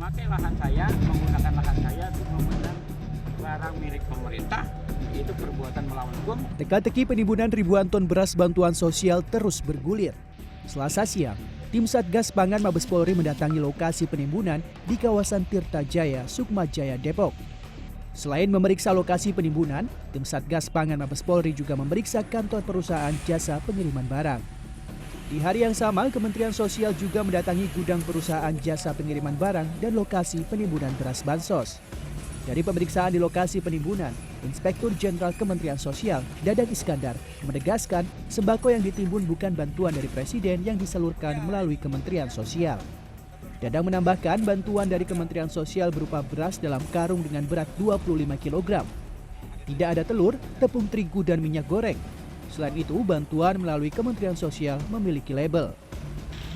memakai lahan saya, menggunakan lahan saya untuk memendam barang milik pemerintah, itu perbuatan melawan hukum. Teka-teki penimbunan ribuan ton beras bantuan sosial terus bergulir. Selasa siang, tim Satgas Pangan Mabes Polri mendatangi lokasi penimbunan di kawasan Tirta Jaya, Sukma Jaya, Depok. Selain memeriksa lokasi penimbunan, tim Satgas Pangan Mabes Polri juga memeriksa kantor perusahaan jasa pengiriman barang. Di hari yang sama, Kementerian Sosial juga mendatangi gudang perusahaan jasa pengiriman barang dan lokasi penimbunan beras bansos. Dari pemeriksaan di lokasi penimbunan, Inspektur Jenderal Kementerian Sosial, Dadan Iskandar, menegaskan sembako yang ditimbun bukan bantuan dari Presiden yang disalurkan melalui Kementerian Sosial. Dadang menambahkan bantuan dari Kementerian Sosial berupa beras dalam karung dengan berat 25 kg. Tidak ada telur, tepung terigu, dan minyak goreng. Selain itu, bantuan melalui Kementerian Sosial memiliki label.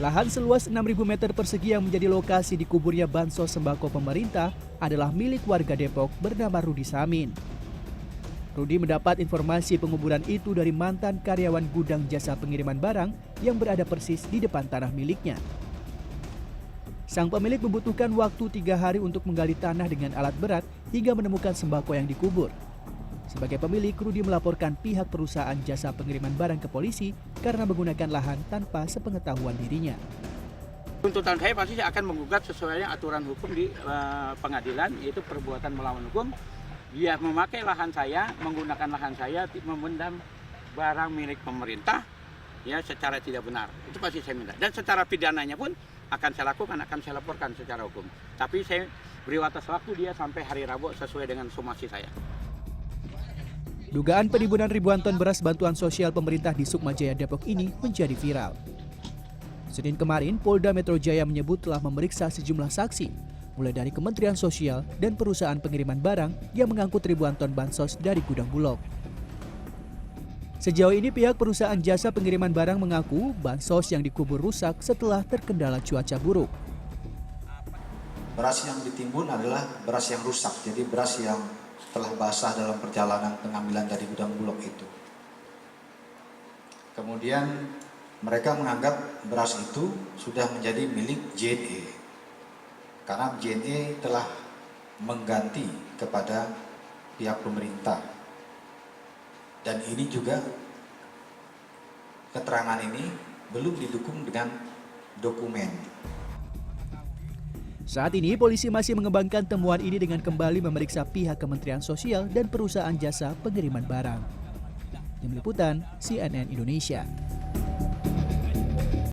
Lahan seluas 6.000 meter persegi yang menjadi lokasi dikuburnya bansos sembako pemerintah adalah milik warga Depok bernama Rudi Samin. Rudi mendapat informasi penguburan itu dari mantan karyawan gudang jasa pengiriman barang yang berada persis di depan tanah miliknya. Sang pemilik membutuhkan waktu 3 hari untuk menggali tanah dengan alat berat hingga menemukan sembako yang dikubur. Sebagai pemilik, Rudi melaporkan pihak perusahaan jasa pengiriman barang ke polisi karena menggunakan lahan tanpa sepengetahuan dirinya. Tuntutan saya pasti akan menggugat sesuai aturan hukum di pengadilan, yaitu perbuatan melawan hukum. Dia memakai lahan saya, menggunakan lahan saya, memendam barang milik pemerintah, ya secara tidak benar. Itu pasti saya minta. Dan secara pidananya pun akan saya lakukan, akan saya laporkan secara hukum. Tapi saya beri batas waktu dia sampai hari Rabu sesuai dengan somasi saya. Dugaan penimbunan ribuan ton beras bantuan sosial pemerintah di Sukma Jaya, Depok ini menjadi viral. Senin kemarin, Polda Metro Jaya menyebut telah memeriksa sejumlah saksi, mulai dari Kementerian Sosial dan perusahaan pengiriman barang yang mengangkut ribuan ton bansos dari gudang Bulog. Sejauh ini pihak perusahaan jasa pengiriman barang mengaku bansos yang dikubur rusak setelah terkendala cuaca buruk. Beras yang ditimbun adalah beras yang rusak, jadi beras yang telah basah dalam perjalanan pengambilan dari gudang Bulog itu. Kemudian mereka menganggap beras itu sudah menjadi milik JNE karena JNE telah mengganti kepada pihak pemerintah. Dan ini juga keterangan ini belum didukung dengan dokumen. Saat ini polisi masih mengembangkan temuan ini dengan kembali memeriksa pihak Kementerian Sosial dan perusahaan jasa pengiriman barang. Tim Liputan CNN Indonesia.